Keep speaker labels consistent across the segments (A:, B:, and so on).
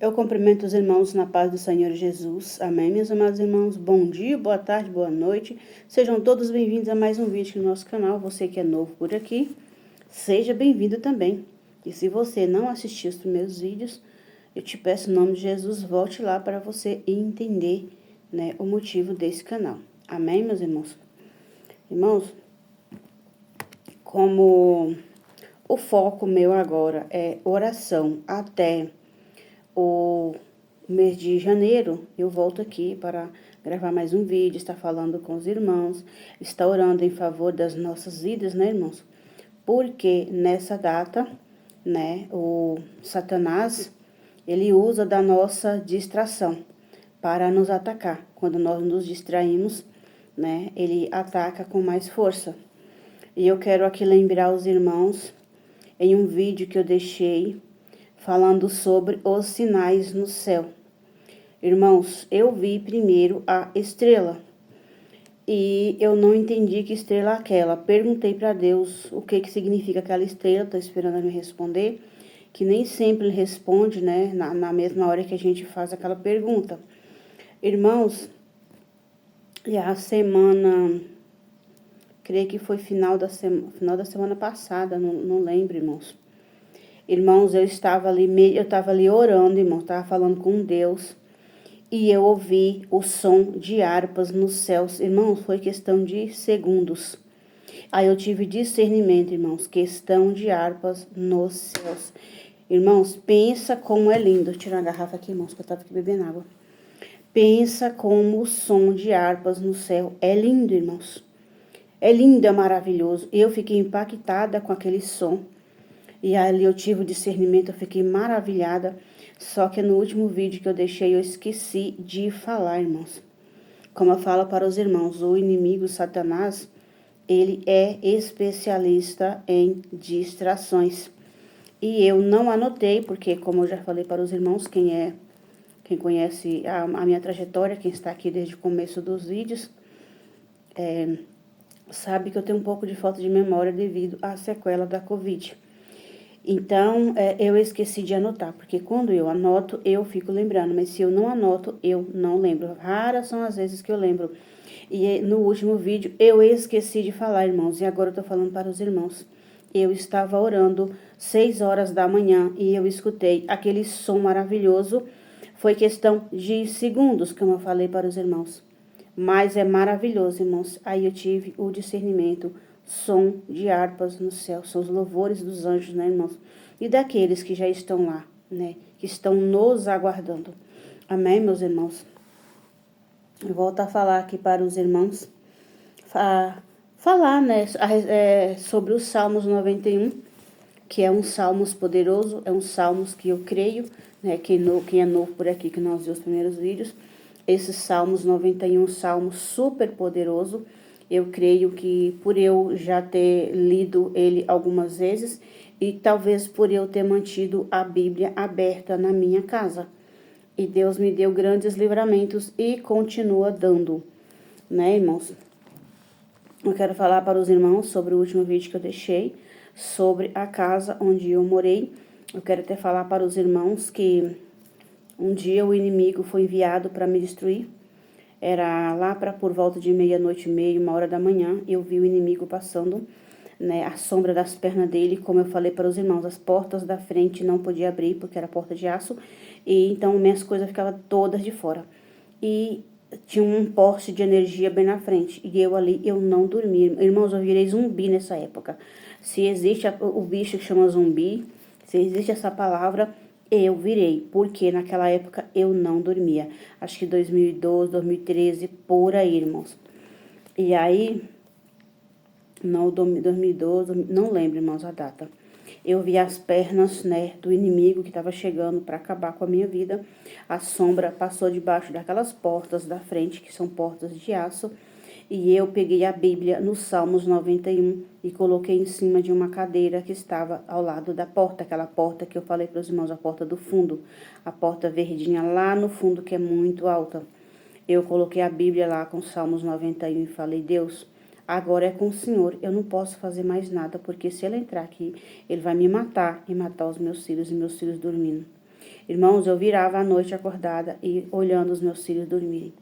A: Eu cumprimento os irmãos na paz do Senhor Jesus. Amém, meus amados irmãos. Bom dia, boa tarde, boa noite. Sejam todos bem-vindos a mais um vídeo aqui no nosso canal. Você que é novo por aqui, seja bem-vindo também. E se você não assistiu os primeiros vídeos, eu te peço em nome de Jesus, volte lá para você entender, né, o motivo desse canal. Amém, meus irmãos? Irmãos, como o foco meu agora é oração até o mês de janeiro, eu volto aqui para gravar mais um vídeo, estar falando com os irmãos, estar orando em favor das nossas vidas, né, irmãos? Porque nessa data, né, o Satanás, ele usa da nossa distração para nos atacar. Quando nós nos distraímos, né, ele ataca com mais força. E eu quero aqui lembrar os irmãos em um vídeo que eu deixei falando sobre os sinais no céu. Irmãos, eu vi primeiro a estrela e eu não entendi que estrela é aquela. Perguntei para Deus o que significa aquela estrela, tô esperando ele me responder, que nem sempre ele responde, né, na mesma hora que a gente faz aquela pergunta. Irmãos, e a semana, creio que foi final da semana passada, não lembro, irmãos. Irmãos, eu estava ali orando, irmãos, estava falando com Deus, e eu ouvi o som de harpas nos céus. Irmãos, foi questão de segundos. Aí eu tive discernimento, irmãos, questão de harpas nos céus. Irmãos, pensa como é lindo. Deixa eu tirar a garrafa aqui, irmãos, que eu estava aqui bebendo água. Pensa como o som de harpas no céu é lindo, irmãos. É lindo, é maravilhoso. Eu fiquei impactada com aquele som. E ali eu tive o discernimento, eu fiquei maravilhada. Só que no último vídeo que eu deixei, eu esqueci de falar, irmãos. Como eu falo para os irmãos, o inimigo Satanás, ele é especialista em distrações. E eu não anotei, porque como eu já falei para os irmãos, quem conhece a minha trajetória, quem está aqui desde o começo dos vídeos, sabe que eu tenho um pouco de falta de memória devido à sequela da Covid. Então, eu esqueci de anotar, porque quando eu anoto, eu fico lembrando, mas se eu não anoto, eu não lembro. Raras são as vezes que eu lembro. E no último vídeo, eu esqueci de falar, irmãos, e agora eu tô falando para os irmãos. Eu estava orando 6 horas da manhã e eu escutei aquele som maravilhoso. Foi questão de segundos, como eu falei para os irmãos. Mas é maravilhoso, irmãos. Aí eu tive o discernimento, som de harpas no céu, são os louvores dos anjos, né, irmãos? E daqueles que já estão lá, né, que estão nos aguardando. Amém, meus irmãos? Eu volto a falar aqui para os irmãos, falar, né, sobre os Salmos 91, que é um Salmos poderoso, é um Salmos que eu creio, né, quem é novo por aqui, que nós vimos os primeiros vídeos, esse Salmos 91, Salmo super poderoso. Eu creio que por eu já ter lido ele algumas vezes e talvez por eu ter mantido a Bíblia aberta na minha casa. E Deus me deu grandes livramentos e continua dando, né, irmãos? Eu quero falar para os irmãos sobre o último vídeo que eu deixei, sobre a casa onde eu morei. Eu quero até falar para os irmãos que um dia o inimigo foi enviado para me destruir. Era lá para por volta de 00:30, 1h da manhã, eu vi o inimigo passando, né, a sombra das pernas dele, como eu falei para os irmãos, as portas da frente não podia abrir, porque era porta de aço, e então minhas coisas ficavam todas de fora. E tinha um poste de energia bem na frente, e eu ali, eu não dormi. Irmãos, eu virei zumbi nessa época. Se existe o bicho que chama zumbi, se existe essa palavra, eu virei, porque naquela época eu não dormia. Acho que 2012, 2013, por aí, irmãos. E aí, não, 2012, não lembro, irmãos, a data. Eu vi as pernas, né, do inimigo que estava chegando para acabar com a minha vida. A sombra passou debaixo daquelas portas da frente, que são portas de aço. E eu peguei a Bíblia no Salmos 91 e coloquei em cima de uma cadeira que estava ao lado da porta, aquela porta que eu falei para os irmãos, a porta do fundo, a porta verdinha lá no fundo, que é muito alta. Eu coloquei a Bíblia lá com Salmos 91 e falei, Deus, agora é com o Senhor, eu não posso fazer mais nada, porque se ele entrar aqui, ele vai me matar e matar os meus filhos e meus filhos dormindo. Irmãos, eu virava à noite acordada e olhando os meus filhos dormirem.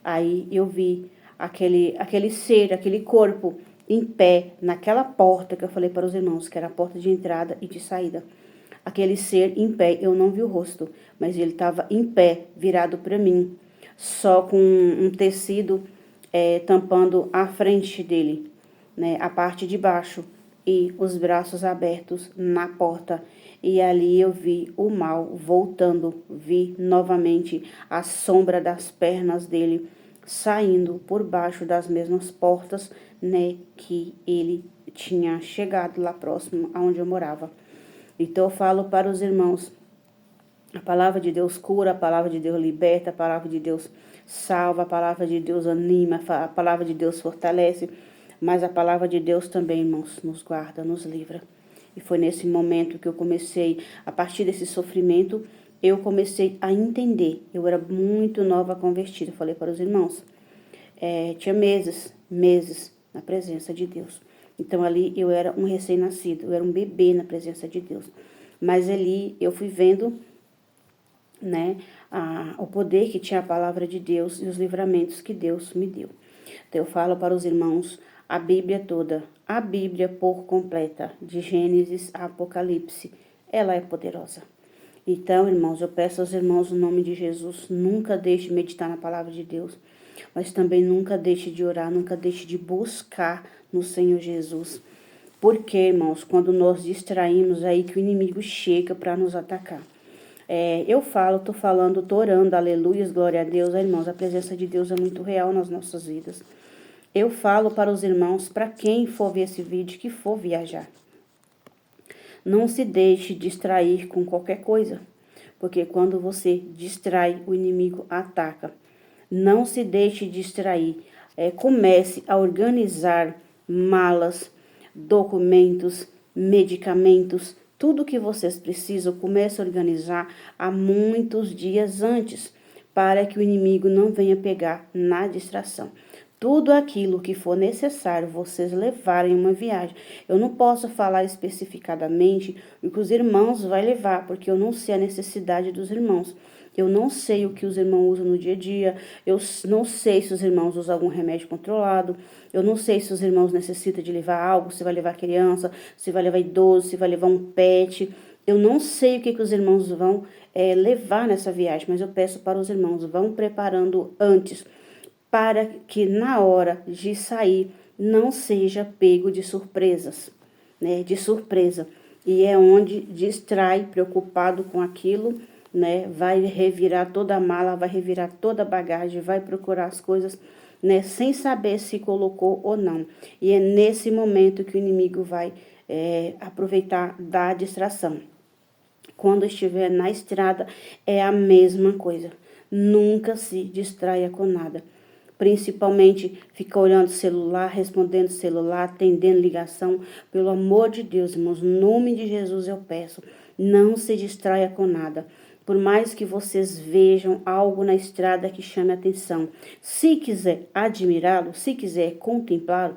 A: Aí eu vi aquele ser, aquele corpo em pé naquela porta que eu falei para os irmãos, que era a porta de entrada e de saída. Aquele ser em pé, eu não vi o rosto, mas ele estava em pé, virado para mim, só com um tecido tampando a frente dele, né, a parte de baixo e os braços abertos na porta. E ali eu vi o mal voltando, vi novamente a sombra das pernas dele saindo por baixo das mesmas portas, né, que ele tinha chegado lá próximo aonde eu morava. Então eu falo para os irmãos, a palavra de Deus cura, a palavra de Deus liberta, a palavra de Deus salva, a palavra de Deus anima, a palavra de Deus fortalece, mas a palavra de Deus também, irmãos, nos guarda, nos livra. E foi nesse momento que eu comecei, a partir desse sofrimento, eu comecei a entender. Eu era muito nova convertida, eu falei para os irmãos. Tinha meses na presença de Deus. Então ali eu era um recém-nascido, eu era um bebê na presença de Deus. Mas ali eu fui vendo, né, o poder que tinha a palavra de Deus e os livramentos que Deus me deu. Então eu falo para os irmãos a Bíblia toda, a Bíblia por completa, de Gênesis a Apocalipse, ela é poderosa. Então, irmãos, eu peço aos irmãos no nome de Jesus, nunca deixe de meditar na palavra de Deus, mas também nunca deixe de orar, nunca deixe de buscar no Senhor Jesus. Porque, irmãos, quando nós distraímos, é aí que o inimigo chega para nos atacar. Tô falando, tô orando, aleluia, glória a Deus, irmãos, a presença de Deus é muito real nas nossas vidas. Eu falo para os irmãos, para quem for ver esse vídeo, que for viajar. Não se deixe distrair com qualquer coisa, porque quando você distrai, o inimigo ataca. Não se deixe distrair. Comece a organizar malas, documentos, medicamentos, tudo que vocês precisam, comece a organizar há muitos dias antes, para que o inimigo não venha pegar na distração. Tudo aquilo que for necessário vocês levarem uma viagem. Eu não posso falar especificadamente o que os irmãos vão levar, porque eu não sei a necessidade dos irmãos. Eu não sei o que os irmãos usam no dia a dia. Eu não sei se os irmãos usam algum remédio controlado. Eu não sei se os irmãos necessitam de levar algo, se vai levar criança, se vai levar idoso, se vai levar um pet. Eu não sei o que os irmãos vão levar nessa viagem, mas eu peço para os irmãos, vão preparando antes, para que na hora de sair não seja pego de surpresas, né? De surpresa. E é onde distrai, preocupado com aquilo, né? Vai revirar toda a mala, vai revirar toda a bagagem, vai procurar as coisas, né? Sem saber se colocou ou não. E é nesse momento que o inimigo vai aproveitar da distração. Quando estiver na estrada, é a mesma coisa. Nunca se distraia com nada. Principalmente ficar olhando celular, respondendo celular, atendendo ligação. Pelo amor de Deus, irmãos, no nome de Jesus eu peço, não se distraia com nada. Por mais que vocês vejam algo na estrada que chame a atenção, se quiser admirá-lo, se quiser contemplá-lo,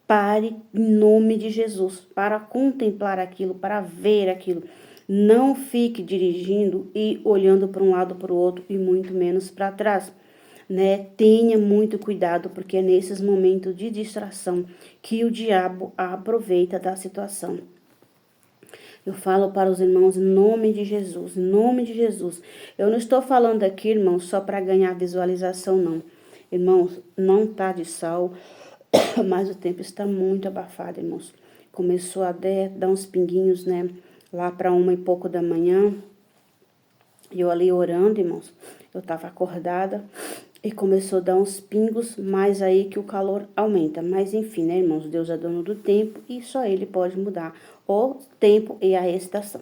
A: pare em nome de Jesus, para contemplar aquilo, para ver aquilo. Não fique dirigindo e olhando para um lado para o outro e muito menos para trás. Né? Tenha muito cuidado, porque é nesses momentos de distração que o diabo aproveita da situação. Eu falo para os irmãos em nome de Jesus, em nome de Jesus. Eu não estou falando aqui, irmãos, só para ganhar visualização, não. Irmãos, não tá de sol, mas o tempo está muito abafado, irmãos. Começou a dar uns pinguinhos, né? Lá para 1h pouco da manhã. E eu ali orando, irmãos. Eu estava acordada e começou a dar uns pingos, mas aí que o calor aumenta. Mas enfim, né, irmãos? Deus é dono do tempo e só Ele pode mudar o tempo e a estação.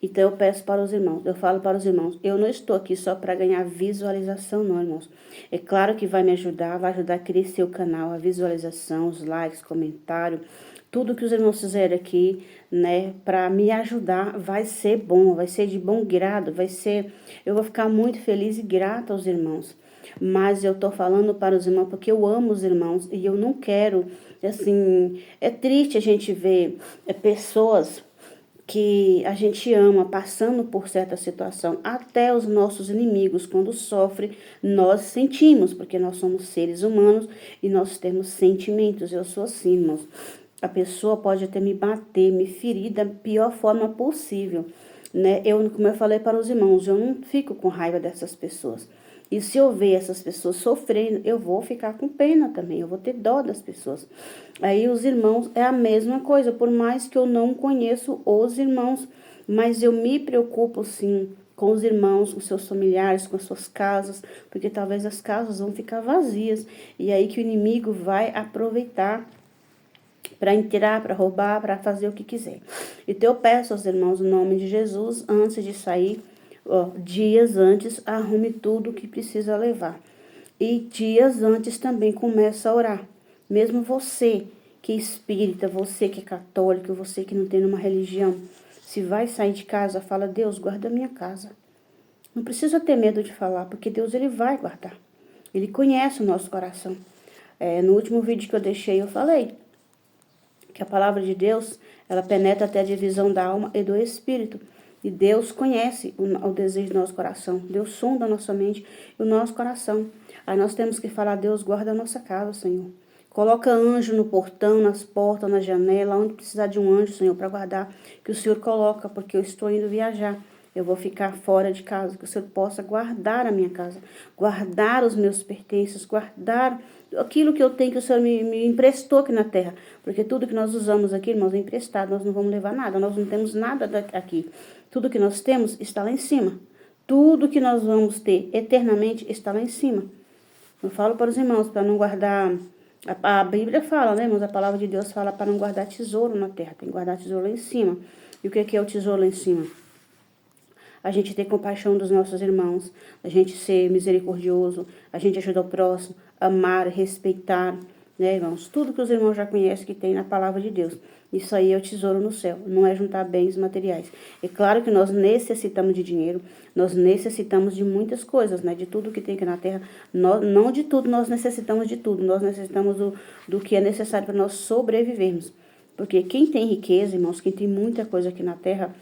A: Então eu peço para os irmãos, eu falo para os irmãos, eu não estou aqui só para ganhar visualização, não, irmãos. É claro que vai me ajudar, vai ajudar a crescer o canal, a visualização, os likes, comentário, tudo que os irmãos fizerem aqui, né, para me ajudar, vai ser bom, vai ser de bom grado, eu vou ficar muito feliz e grata aos irmãos. Mas eu tô falando para os irmãos porque eu amo os irmãos e eu não quero, assim, é triste a gente ver pessoas que a gente ama, passando por certa situação, até os nossos inimigos, quando sofrem, nós sentimos, porque nós somos seres humanos e nós temos sentimentos. Eu sou assim, irmãos. A pessoa pode até me bater, me ferir da pior forma possível, né? Como eu falei para os irmãos, eu não fico com raiva dessas pessoas. E se eu ver essas pessoas sofrendo, eu vou ficar com pena também, eu vou ter dó das pessoas. Aí os irmãos é a mesma coisa, por mais que eu não conheço os irmãos, mas eu me preocupo sim com os irmãos, com seus familiares, com as suas casas, porque talvez as casas vão ficar vazias, e aí que o inimigo vai aproveitar para entrar, para roubar, para fazer o que quiser. Então eu peço aos irmãos, no nome de Jesus, antes de sair, dias antes, arrume tudo que precisa levar. E dias antes também começa a orar. Mesmo você que é espírita, você que é católico, você que não tem nenhuma religião, se vai sair de casa, fala: Deus, guarda a minha casa. Não precisa ter medo de falar, porque Deus ele vai guardar. Ele conhece o nosso coração. No último vídeo que eu deixei, eu falei que a palavra de Deus, ela penetra até a divisão da alma e do espírito. E Deus conhece o desejo do nosso coração. Deus sonda a nossa mente e o nosso coração. Aí nós temos que falar: Deus, guarda a nossa casa, Senhor. Coloca anjo no portão, nas portas, na janela, onde precisar de um anjo, Senhor, para guardar, que o Senhor coloca, porque eu estou indo viajar. Eu vou ficar fora de casa, que o Senhor possa guardar a minha casa, guardar os meus pertences, guardar aquilo que eu tenho, que o Senhor me emprestou aqui na terra. Porque tudo que nós usamos aqui, irmãos, é emprestado, nós não vamos levar nada, nós não temos nada aqui. Tudo que nós temos está lá em cima. Tudo que nós vamos ter eternamente está lá em cima. Eu falo para os irmãos, para não guardar... A Bíblia fala, né, irmãos? A palavra de Deus fala para não guardar tesouro na terra, tem que guardar tesouro lá em cima. E o que é o tesouro lá em cima? A gente ter compaixão dos nossos irmãos, a gente ser misericordioso, a gente ajudar o próximo, amar, respeitar, né, irmãos? Tudo que os irmãos já conhecem que tem na palavra de Deus. Isso aí é o tesouro no céu, não é juntar bens materiais. É claro que nós necessitamos de dinheiro, nós necessitamos de muitas coisas, né? De tudo que tem aqui na terra. Não de tudo, nós necessitamos de tudo. Nós necessitamos do que é necessário para nós sobrevivermos. Porque quem tem riqueza, irmãos, quem tem muita coisa aqui na terra,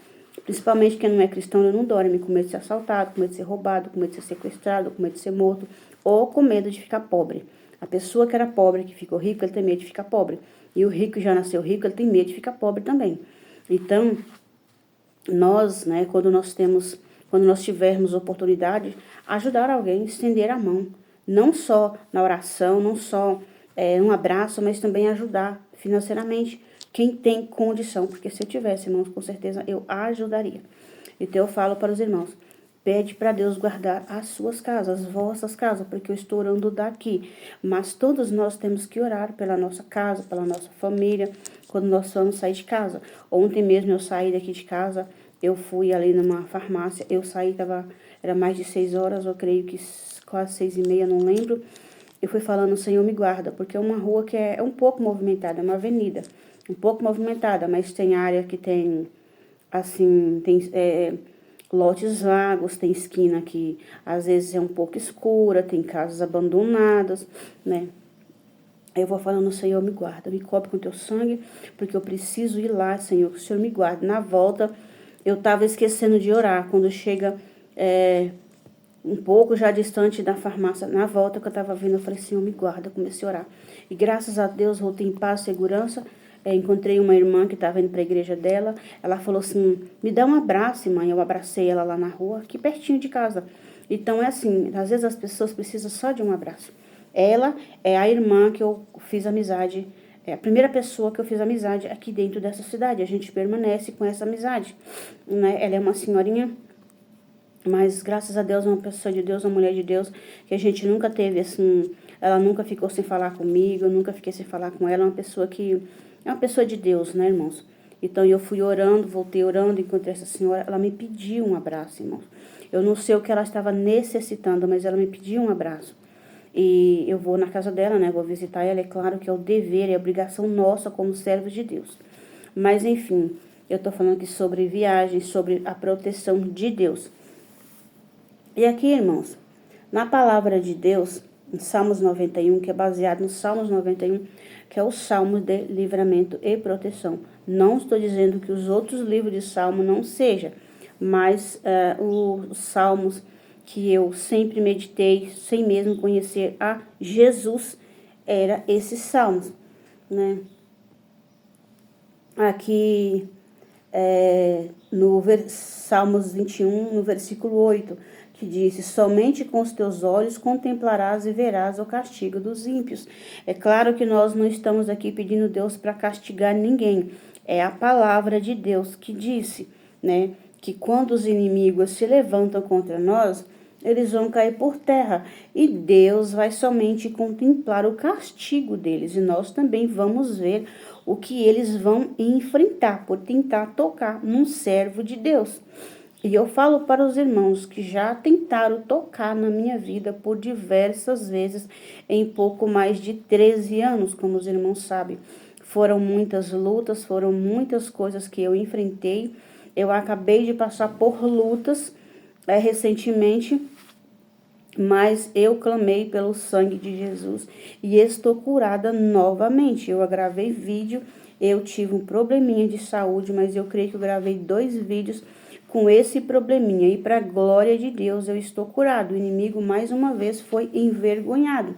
A: principalmente quem não é cristão, ele não dorme com medo de ser assaltado, com medo de ser roubado, com medo de ser sequestrado, com medo de ser morto, ou com medo de ficar pobre. A pessoa que era pobre, que ficou rica, ele tem medo de ficar pobre. E o rico que já nasceu rico, ele tem medo de ficar pobre também. Então, nós, né, quando nós tivermos oportunidade, ajudar alguém, estender a mão. Não só na oração, não só um abraço, mas também ajudar financeiramente quem tem condição. Porque se eu tivesse, irmãos, com certeza eu ajudaria. Então eu falo para os irmãos: pede para Deus guardar as suas casas, as vossas casas, porque eu estou orando daqui. Mas todos nós temos que orar pela nossa casa, pela nossa família, quando nós vamos sair de casa. Ontem mesmo eu saí daqui de casa, eu fui ali numa farmácia, eu saí, era mais de 6 horas, eu creio que quase 6:30, não lembro. Eu fui falando: Senhor, me guarda, porque é uma rua que é um pouco movimentada, é uma avenida, um pouco movimentada, mas tem área que tem, assim, tem lotes vagos, tem esquina que às vezes é um pouco escura, tem casas abandonadas, né? Aí eu vou falando: Senhor, me guarda, me cobre com teu sangue, porque eu preciso ir lá, Senhor, que o Senhor me guarde. Na volta, eu tava esquecendo de orar, quando chega um pouco já distante da farmácia, na volta que eu tava vindo, eu falei: Senhor, me guarda, comecei a orar. E graças a Deus, voltei em paz, segurança. Encontrei uma irmã que estava indo para a igreja dela. Ela falou assim: me dá um abraço, mãe. Eu abracei ela lá na rua, aqui pertinho de casa. Então é assim, às vezes as pessoas precisam só de um abraço. Ela é a irmã que eu fiz amizade, é a primeira pessoa que eu fiz amizade aqui dentro dessa cidade. A gente permanece com essa amizade, né? Ela é uma senhorinha, mas graças a Deus, uma pessoa de Deus, uma mulher de Deus, que a gente nunca teve assim, ela nunca ficou sem falar comigo, eu nunca fiquei sem falar com ela. É uma pessoa de Deus, né, irmãos? Então eu fui orando, voltei orando, encontrei essa senhora, ela me pediu um abraço, irmãos. Eu não sei o que ela estava necessitando, mas ela me pediu um abraço. E eu vou na casa dela, né, vou visitar ela. É claro que é o dever, é a obrigação nossa como servos de Deus. Mas enfim, eu tô falando aqui sobre viagem, sobre a proteção de Deus. E aqui, irmãos, na palavra de Deus, em Salmos 91, que é baseado no Salmos 91, que é o Salmo de livramento e proteção. Não estou dizendo que os outros livros de Salmo não sejam, mas os Salmos que eu sempre meditei, sem mesmo conhecer a Jesus, era esses Salmos, né? Aqui no Salmos 21, no versículo 8, que diz: somente com os teus olhos contemplarás e verás o castigo dos ímpios. É claro que nós não estamos aqui pedindo Deus para castigar ninguém. É a palavra de Deus que disse, né, que quando os inimigos se levantam contra nós, eles vão cair por terra. E Deus vai somente contemplar o castigo deles. E nós também vamos ver o que eles vão enfrentar por tentar tocar num servo de Deus. E eu falo para os irmãos que já tentaram tocar na minha vida por diversas vezes, em pouco mais de 13 anos, como os irmãos sabem. Foram muitas lutas, foram muitas coisas que eu enfrentei. Eu acabei de passar por lutas recentemente, mas eu clamei pelo sangue de Jesus e estou curada novamente. Eu gravei vídeo, eu tive um probleminha de saúde, mas eu creio que eu gravei 2 vídeos com esse probleminha. E para a glória de Deus, eu estou curado. O inimigo, mais uma vez, foi envergonhado.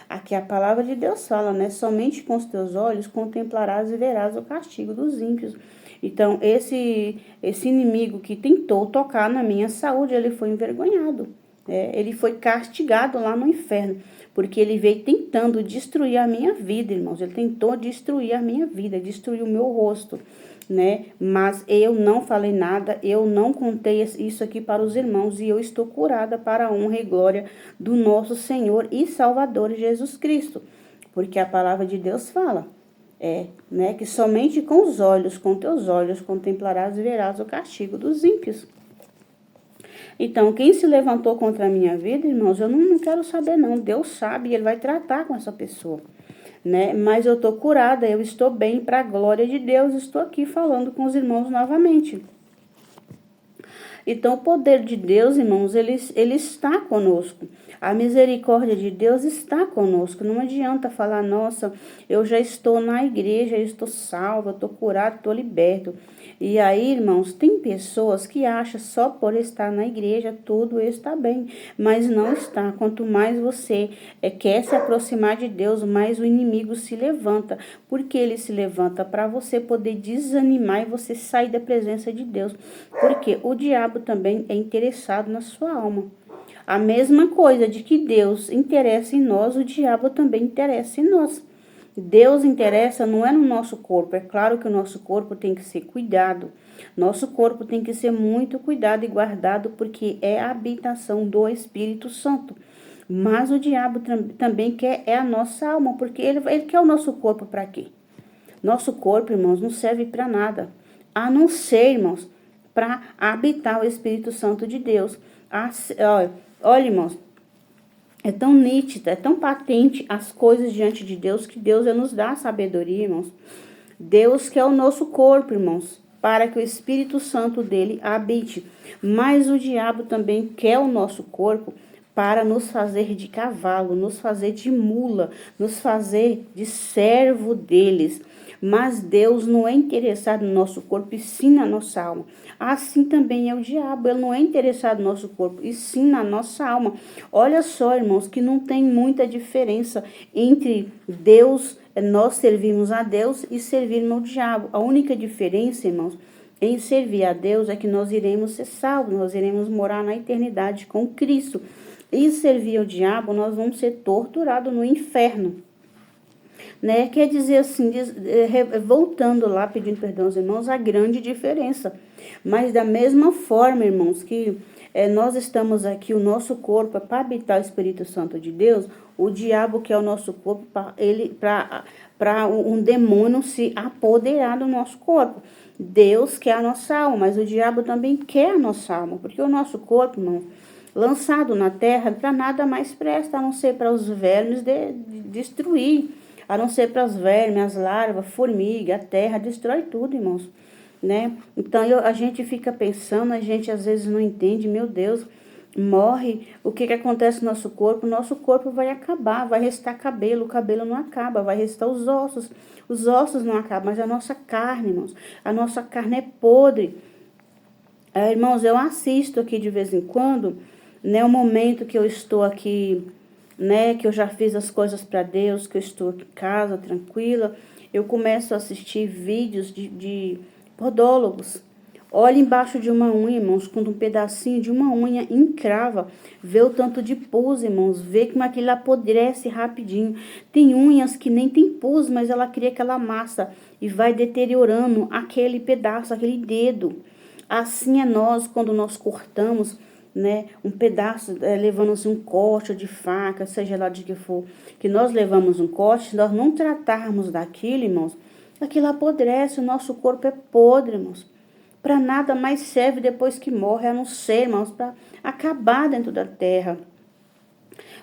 A: Aqui a palavra de Deus fala, né? Somente com os teus olhos contemplarás e verás o castigo dos ímpios. Então, esse inimigo que tentou tocar na minha saúde, ele foi envergonhado. Ele foi castigado lá no inferno, porque ele veio tentando destruir a minha vida, irmãos. Ele tentou destruir a minha vida, destruir o meu rosto, né? Mas eu não falei nada, eu não contei isso aqui para os irmãos, e eu estou curada para a honra e glória do nosso Senhor e Salvador Jesus Cristo, porque a palavra de Deus fala, né, que somente com os olhos, com teus olhos, contemplarás e verás o castigo dos ímpios. Então, quem se levantou contra a minha vida, irmãos, eu não quero saber não. Deus sabe e Ele vai tratar com essa pessoa, né? Mas eu tô curada, eu estou bem, para a glória de Deus. Estou aqui falando com os irmãos novamente. Então, o poder de Deus, irmãos, ele está conosco. A misericórdia de Deus está conosco. Não adianta falar, nossa, eu já estou na igreja, eu estou salva, estou curado, estou liberto. E aí, irmãos, tem pessoas que acham só por estar na igreja tudo está bem, mas não está. Quanto mais você quer se aproximar de Deus, mais o inimigo se levanta. Porque ele se levanta para você poder desanimar e você sair da presença de Deus. Porque o diabo também é interessado na sua alma. A mesma coisa de que Deus interessa em nós, o diabo também interessa em nós. Deus interessa não é no nosso corpo. É claro que o nosso corpo tem que ser cuidado. Nosso corpo tem que ser muito cuidado e guardado, porque é a habitação do Espírito Santo. Mas o diabo também quer a nossa alma, porque ele quer o nosso corpo para quê? Nosso corpo, irmãos, não serve para nada, a não ser, irmãos, para habitar o Espírito Santo de Deus. Olha, irmãos, é tão nítido, é tão patente as coisas diante de Deus, que Deus nos dá sabedoria, irmãos. Deus quer o nosso corpo, irmãos, para que o Espírito Santo dele habite. Mas o diabo também quer o nosso corpo para nos fazer de cavalo, nos fazer de mula, nos fazer de servo deles. Mas Deus não é interessado no nosso corpo, e sim na nossa alma. Assim também é o diabo, ele não é interessado no nosso corpo, e sim na nossa alma. Olha só, irmãos, que não tem muita diferença entre Deus, nós servirmos a Deus, e servirmos ao diabo. A única diferença, irmãos, em servir a Deus é que nós iremos ser salvos, nós iremos morar na eternidade com Cristo. E servir ao diabo, nós vamos ser torturados no inferno. Né? Quer dizer assim, voltando lá, pedindo perdão aos irmãos, a grande diferença. Mas da mesma forma, irmãos, que nós estamos aqui, o nosso corpo é para habitar o Espírito Santo de Deus, o diabo quer o nosso corpo para um demônio se apoderar do nosso corpo. Deus quer a nossa alma, mas o diabo também quer a nossa alma, porque o nosso corpo, irmão, lançado na terra, para nada mais presta, a não ser para os vermes destruir. A não ser para as vermes, as larvas, formiga, a terra, destrói tudo, irmãos, né? Então, a gente fica pensando, a gente às vezes não entende, meu Deus, morre, o que que acontece no nosso corpo? O nosso corpo vai acabar, vai restar cabelo, o cabelo não acaba, vai restar os ossos não acabam, mas a nossa carne, irmãos, a nossa carne é podre. Irmãos, eu assisto aqui de vez em quando, né, o momento que eu estou aqui, né, que eu já fiz as coisas para Deus, que eu estou aqui em casa, tranquila, eu começo a assistir vídeos de podólogos. Olha embaixo de uma unha, irmãos, quando um pedacinho de uma unha encrava, vê o tanto de pus, irmãos, vê como aquilo apodrece rapidinho. Tem unhas que nem tem pus, mas ela cria aquela massa e vai deteriorando aquele pedaço, aquele dedo. Assim é nós, quando nós cortamos, né, um pedaço, levando-se um corte de faca, seja lá de que for, que nós levamos um corte, se nós não tratarmos daquilo, irmãos, aquilo apodrece, o nosso corpo é podre, irmãos. Para nada mais serve depois que morre, a não ser, irmãos, para acabar dentro da terra.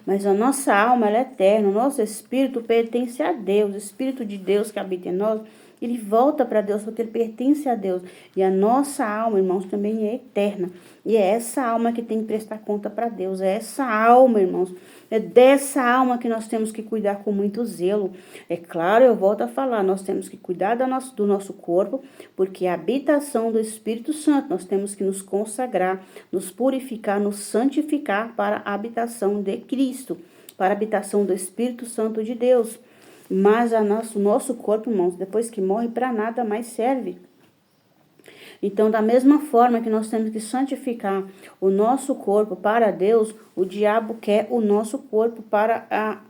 A: Mas a nossa alma, ela é eterna, o nosso espírito pertence a Deus, o espírito de Deus que habita em nós, ele volta para Deus porque ele pertence a Deus. E a nossa alma, irmãos, também é eterna. E é essa alma que tem que prestar conta para Deus. É essa alma, irmãos. É dessa alma que nós temos que cuidar com muito zelo. É claro, eu volto a falar, nós temos que cuidar do nosso corpo, porque é a habitação do Espírito Santo. Nós temos que nos consagrar, nos purificar, nos santificar para a habitação de Cristo, para a habitação do Espírito Santo de Deus. Mas o nosso corpo, irmãos, depois que morre, para nada mais serve. Então, da mesma forma que nós temos que santificar o nosso corpo para Deus, o diabo quer o nosso corpo para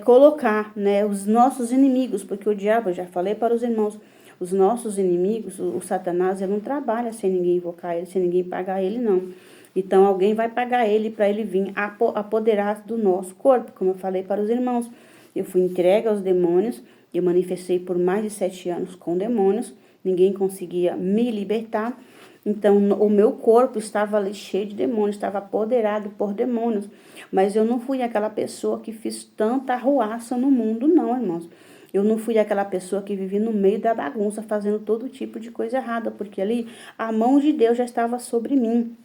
A: colocar, né, os nossos inimigos, porque o diabo, eu já falei para os irmãos, os nossos inimigos, o Satanás, ele não trabalha sem ninguém invocar ele, sem ninguém pagar ele, não. Então, alguém vai pagar ele para ele vir apoderar do nosso corpo, como eu falei para os irmãos. Eu fui entregue aos demônios, eu manifestei por mais de 7 anos com demônios, ninguém conseguia me libertar. Então, o meu corpo estava ali cheio de demônios, estava apoderado por demônios. Mas eu não fui aquela pessoa que fiz tanta arruaça no mundo, não, irmãos. Eu não fui aquela pessoa que vivi no meio da bagunça, fazendo todo tipo de coisa errada, porque ali a mão de Deus já estava sobre mim.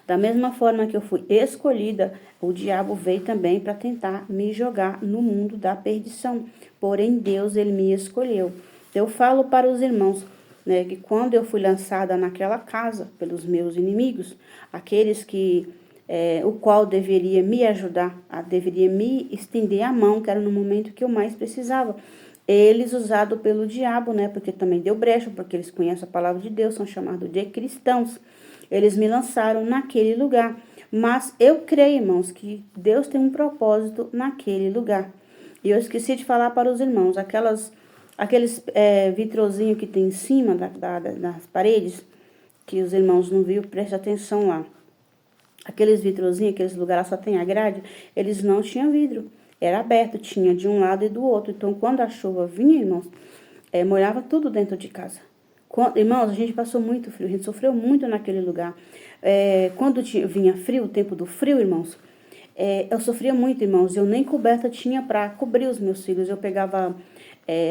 A: Da mesma forma que eu fui escolhida, o diabo veio também para tentar me jogar no mundo da perdição. Porém, Deus, ele me escolheu. Eu falo para os irmãos, né, que quando eu fui lançada naquela casa pelos meus inimigos, aqueles que o qual deveria me ajudar, deveria me estender a mão, que era no momento que eu mais precisava. Eles usados pelo diabo, né, porque também deu brecha, porque eles conhecem a palavra de Deus, são chamados de cristãos. Eles me lançaram naquele lugar. Mas eu creio, irmãos, que Deus tem um propósito naquele lugar. E eu esqueci de falar para os irmãos, aqueles vitrozinhos que tem em cima das paredes, que os irmãos não viram, preste atenção lá. Aqueles vitrozinhos, aqueles lugares só tem a grade, eles não tinham vidro. Era aberto, tinha de um lado e do outro. Então, quando a chuva vinha, irmãos, molhava tudo dentro de casa. Irmãos, a gente passou muito frio, a gente sofreu muito naquele lugar. Quando vinha frio, o tempo do frio, irmãos, eu sofria muito, irmãos. Eu nem coberta tinha para cobrir os meus filhos. Eu pegava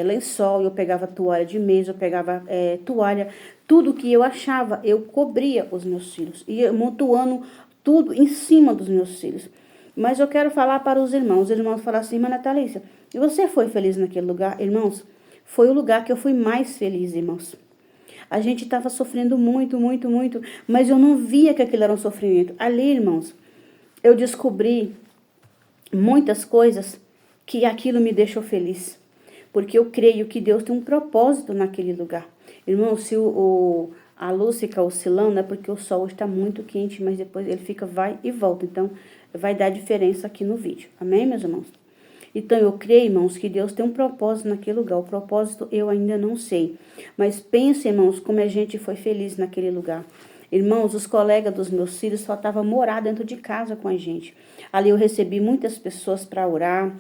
A: lençol, eu pegava toalha de mesa, eu pegava toalha. Tudo que eu achava, eu cobria os meus filhos. Ia amontoando tudo em cima dos meus filhos. Mas eu quero falar para os irmãos. Os irmãos falaram assim, irmã Natalícia, e você foi feliz naquele lugar? Irmãos, foi o lugar que eu fui mais feliz, irmãos. A gente estava sofrendo muito, muito, muito, mas eu não via que aquilo era um sofrimento. Ali, irmãos, eu descobri muitas coisas que aquilo me deixou feliz. Porque eu creio que Deus tem um propósito naquele lugar. Irmão, se a luz fica oscilando, é porque o sol está muito quente, mas depois ele vai e volta. Então, vai dar diferença aqui no vídeo. Amém, meus irmãos? Então, eu creio, irmãos, que Deus tem um propósito naquele lugar. O propósito eu ainda não sei. Mas pense, irmãos, como a gente foi feliz naquele lugar. Irmãos, os colegas dos meus filhos só estavam morar dentro de casa com a gente. Ali eu recebi muitas pessoas para orar.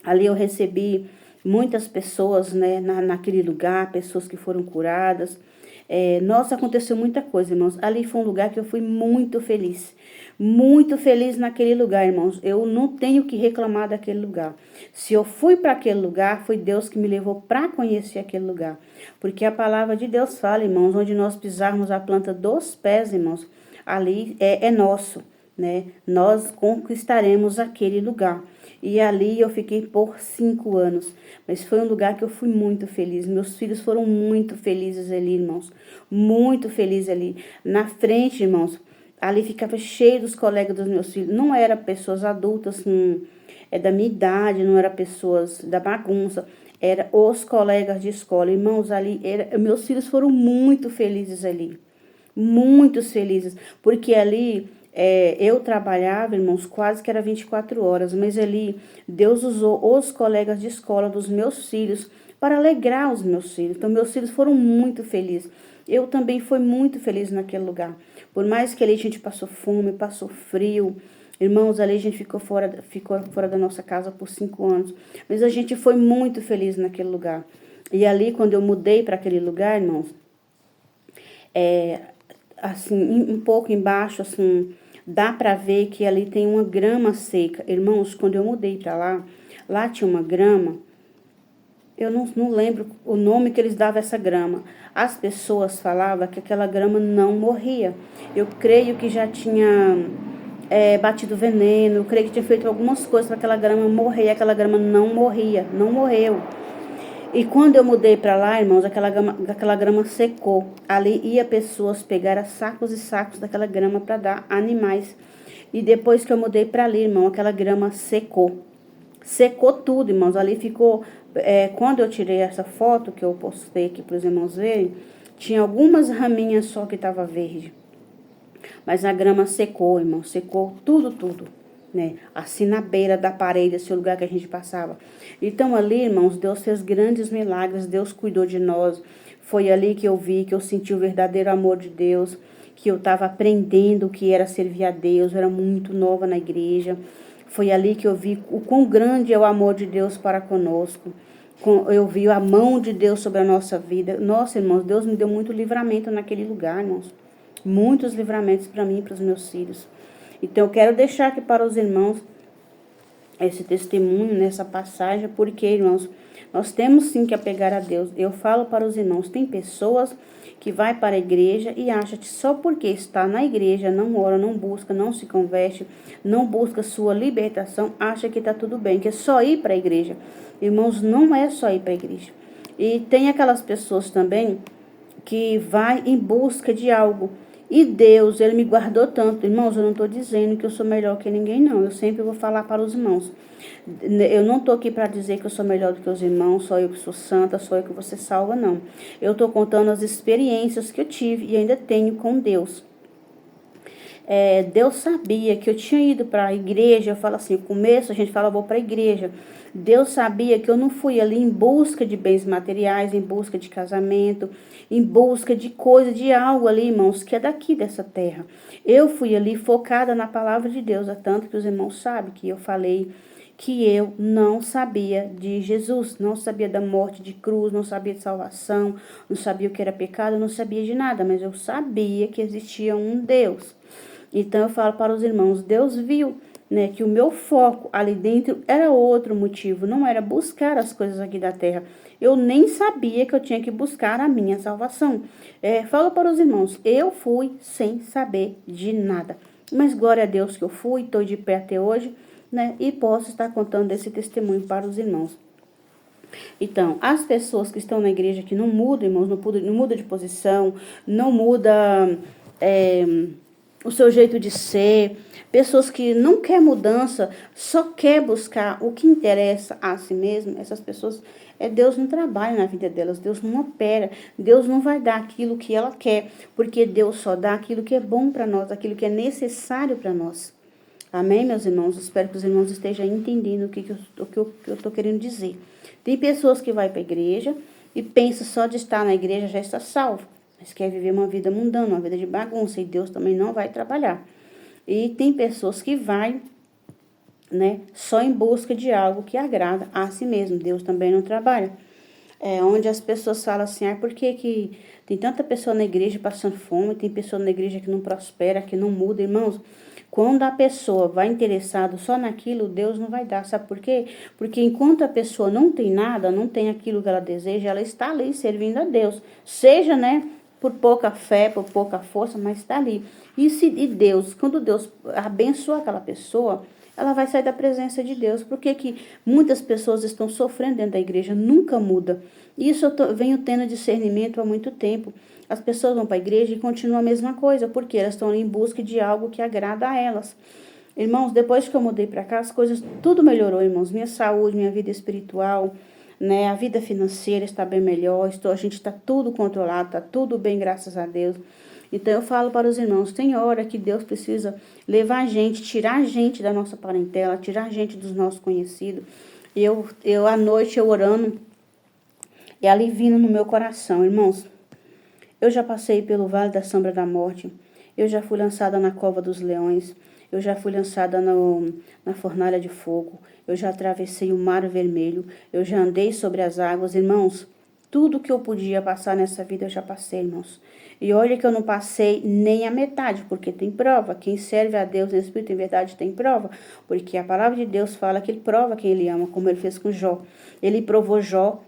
A: Ali eu recebi muitas pessoas, né, naquele lugar, pessoas que foram curadas. Nossa, aconteceu muita coisa, irmãos. Ali foi um lugar que eu fui muito feliz. Muito feliz naquele lugar, irmãos. Eu não tenho que reclamar daquele lugar. Se eu fui para aquele lugar, foi Deus que me levou para conhecer aquele lugar. Porque a palavra de Deus fala, irmãos, onde nós pisarmos a planta dos pés, irmãos, ali é nosso, né? Nós conquistaremos aquele lugar. E ali eu fiquei por 5 anos. Mas foi um lugar que eu fui muito feliz. Meus filhos foram muito felizes ali, irmãos. Muito felizes ali. Na frente, irmãos, ali ficava cheio dos colegas dos meus filhos. Não era pessoas adultas, assim, da minha idade, não era pessoas da bagunça. Era os colegas de escola. Irmãos, ali, meus filhos foram muito felizes ali. Muito felizes. Porque ali eu trabalhava, irmãos, quase que era 24 horas, mas ali Deus usou os colegas de escola dos meus filhos para alegrar os meus filhos. Então, meus filhos foram muito felizes. Eu também fui muito feliz naquele lugar. Por mais que ali a gente passou fome, passou frio, irmãos, ali a gente ficou fora da nossa casa por 5 anos, mas a gente foi muito feliz naquele lugar. E ali, quando eu mudei para aquele lugar, irmãos, assim, um pouco embaixo, assim, dá pra ver que ali tem uma grama seca. Irmãos, quando eu mudei pra lá tinha uma grama, eu não lembro o nome que eles davam a essa grama. As pessoas falavam que aquela grama não morria. Eu creio que já tinha batido veneno, eu creio que tinha feito algumas coisas para aquela grama morrer, e aquela grama não morria, não morreu. E quando eu mudei para lá, irmãos, aquela grama secou. Ali ia pessoas pegar sacos e sacos daquela grama para dar a animais. E depois que eu mudei para ali, irmão, aquela grama secou. Secou tudo, irmãos. Ali ficou... quando eu tirei essa foto que eu postei aqui para os irmãos verem, tinha algumas raminhas só que estava verde. Mas a grama secou, irmão. Secou tudo. Né? Assim na beira da parede, esse lugar que a gente passava. Então ali, irmãos, Deus fez grandes milagres, Deus cuidou de nós. Foi ali que eu vi, que eu senti o verdadeiro amor de Deus, que eu estava aprendendo o que era servir a Deus, eu era muito nova na igreja. Foi ali que eu vi o quão grande é o amor de Deus para conosco. Eu vi a mão de Deus sobre a nossa vida. Nossa, irmãos, Deus me deu muito livramento naquele lugar, irmãos. Muitos livramentos para mim e para os meus filhos. Então, eu quero deixar aqui para os irmãos esse testemunho nessa passagem, porque, irmãos, nós temos sim que apegar a Deus. Eu falo para os irmãos, tem pessoas que vai para a igreja e acha que só porque está na igreja, não ora, não busca, não se converte, não busca sua libertação, acha que está tudo bem, que é só ir para a igreja. Irmãos, não é só ir para a igreja. E tem aquelas pessoas também que vai em busca de algo. E Deus, Ele me guardou tanto. Irmãos, eu não estou dizendo que eu sou melhor que ninguém, não. Eu sempre vou falar para os irmãos. Eu não estou aqui para dizer que eu sou melhor do que os irmãos, só eu que sou santa, só eu que você salva, não. Eu estou contando as experiências que eu tive e ainda tenho com Deus. Deus sabia que eu tinha ido para a igreja. Eu falo assim, no começo a gente fala, vou para a igreja. Deus sabia que eu não fui ali em busca de bens materiais, em busca de casamento, em busca de coisa, de algo ali, irmãos, que é daqui dessa terra. Eu fui ali focada na palavra de Deus, é tanto que os irmãos sabem que eu falei que eu não sabia de Jesus, não sabia da morte de cruz, não sabia de salvação, não sabia o que era pecado, não sabia de nada, mas eu sabia que existia um Deus. Então eu falo para os irmãos, Deus viu, né, que o meu foco ali dentro era outro motivo, não era buscar as coisas aqui da terra. Eu nem sabia que eu tinha que buscar a minha salvação. Falo para os irmãos, eu fui sem saber de nada. Mas glória a Deus que eu fui, estou de pé até hoje, né, e posso estar contando esse testemunho para os irmãos. Então, as pessoas que estão na igreja que não mudam, irmãos, não muda de posição, não muda o seu jeito de ser, pessoas que não quer mudança, só quer buscar o que interessa a si mesmo, essas pessoas, Deus não trabalha na vida delas, Deus não opera, Deus não vai dar aquilo que ela quer, porque Deus só dá aquilo que é bom para nós, aquilo que é necessário para nós. Amém, meus irmãos? Espero que os irmãos estejam entendendo o que eu estou querendo dizer. Tem pessoas que vão para a igreja e pensam só de estar na igreja já está salvo. Mas quer viver uma vida mundana, uma vida de bagunça, e Deus também não vai trabalhar. E tem pessoas que vai, né, só em busca de algo que agrada a si mesmo. Deus também não trabalha. Onde as pessoas falam assim, por que tem tanta pessoa na igreja passando fome, tem pessoa na igreja que não prospera, que não muda, irmãos? Quando a pessoa vai interessada só naquilo, Deus não vai dar. Sabe por quê? Porque enquanto a pessoa não tem nada, não tem aquilo que ela deseja, ela está ali servindo a Deus. Seja, né, por pouca fé, por pouca força, mas está ali. E Deus, quando Deus abençoa aquela pessoa, ela vai sair da presença de Deus. Por que que muitas pessoas estão sofrendo dentro da igreja? Nunca muda. Isso eu venho tendo discernimento há muito tempo. As pessoas vão para a igreja e continuam a mesma coisa, porque elas estão ali em busca de algo que agrada a elas. Irmãos, depois que eu mudei para cá, as coisas tudo melhorou, irmãos. Minha saúde, minha vida espiritual, né? A vida financeira está bem melhor. A gente está tudo controlado, está tudo bem, graças a Deus. Então eu falo para os irmãos, tem hora que Deus precisa levar a gente, tirar a gente da nossa parentela, tirar a gente dos nossos conhecidos. Eu à noite, eu orando, e ali vindo no meu coração, irmãos. Eu já passei pelo vale da sombra da morte. Eu já fui lançada na cova dos leões. Eu já fui lançada na fornalha de fogo. Eu já atravessei o mar vermelho. Eu já andei sobre as águas. Irmãos, tudo que eu podia passar nessa vida eu já passei, irmãos. E olha que eu não passei nem a metade, porque tem prova. Quem serve a Deus em espírito e em verdade tem prova. Porque a palavra de Deus fala que ele prova quem ele ama, como ele fez com Jó. Ele provou Jó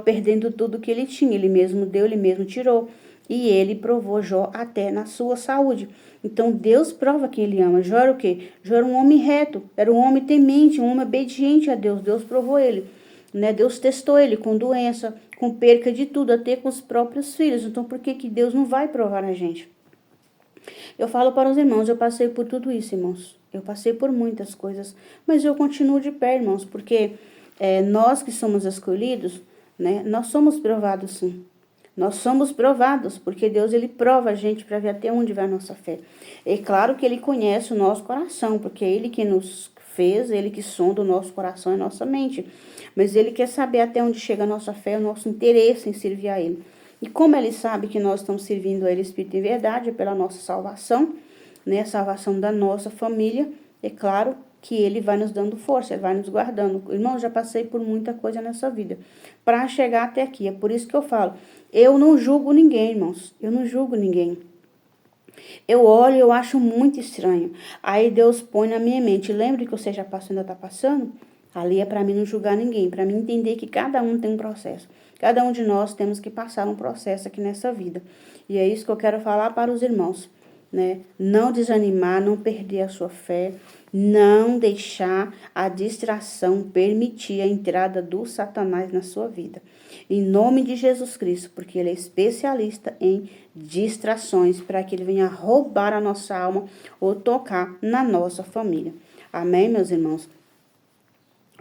A: perdendo tudo que ele tinha. Ele mesmo deu, ele mesmo tirou. E ele provou Jó até na sua saúde. Então, Deus prova quem ele ama. Jó era o quê? Jó era um homem reto, era um homem temente, um homem obediente a Deus. Deus provou ele. Né? Deus testou ele com doença, com perca de tudo, até com os próprios filhos. Então, por que Deus não vai provar a gente? Eu falo para os irmãos, eu passei por tudo isso, irmãos. Eu passei por muitas coisas, mas eu continuo de pé, irmãos, porque nós que somos escolhidos, né? Nós somos provados, sim. Nós somos provados, porque Deus, ele prova a gente para ver até onde vai a nossa fé. É claro que ele conhece o nosso coração, porque é ele que nos fez, ele que sonda o nosso coração e a nossa mente. Mas ele quer saber até onde chega a nossa fé, o nosso interesse em servir a ele. E como ele sabe que nós estamos servindo a ele Espírito e verdade, pela nossa salvação, né, a salvação da nossa família, é claro que ele vai nos dando força, ele vai nos guardando. Irmão, já passei por muita coisa nessa vida para chegar até aqui. É por isso que eu falo, eu não julgo ninguém, irmãos. Eu não julgo ninguém. Eu olho e eu acho muito estranho. Aí Deus põe na minha mente, lembra que você já passou e ainda está passando? Ali é para mim não julgar ninguém, para mim entender que cada um tem um processo. Cada um de nós temos que passar um processo aqui nessa vida. E é isso que eu quero falar para os irmãos, né? Não desanimar, não perder a sua fé, não deixar a distração permitir a entrada do Satanás na sua vida. Em nome de Jesus Cristo, porque ele é especialista em distrações, para que ele venha roubar a nossa alma ou tocar na nossa família. Amém, meus irmãos?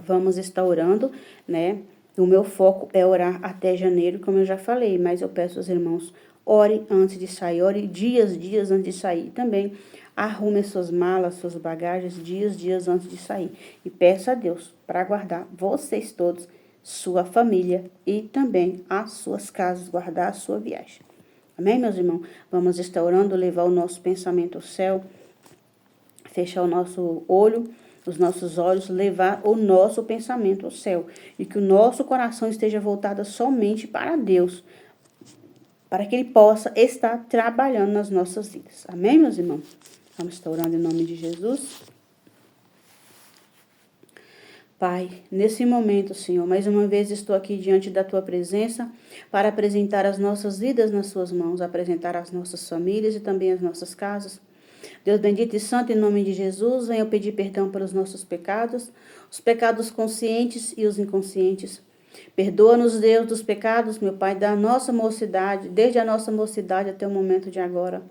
A: Vamos estar orando, né? O meu foco é orar até janeiro, como eu já falei, mas eu peço aos irmãos, ore antes de sair, ore dias antes de sair. Também arrume suas malas, suas bagagens, dias antes de sair. E peça a Deus para guardar vocês todos, sua família e também as suas casas, guardar a sua viagem. Amém, meus irmãos? Vamos estar orando, levar o nosso pensamento ao céu, fechar o nosso olho, os nossos olhos, levar o nosso pensamento ao céu. E que o nosso coração esteja voltado somente para Deus, para que Ele possa estar trabalhando nas nossas vidas. Amém, meus irmãos? Vamos estar orando em nome de Jesus. Pai, nesse momento, Senhor, mais uma vez estou aqui diante da Tua presença para apresentar as nossas vidas nas Suas mãos, apresentar as nossas famílias e também as nossas casas. Deus bendito e santo, em nome de Jesus, venho pedir perdão pelos nossos pecados, os pecados conscientes e os inconscientes. Perdoa-nos, Deus, dos pecados, meu Pai, da nossa mocidade, desde a nossa mocidade até o momento de agora.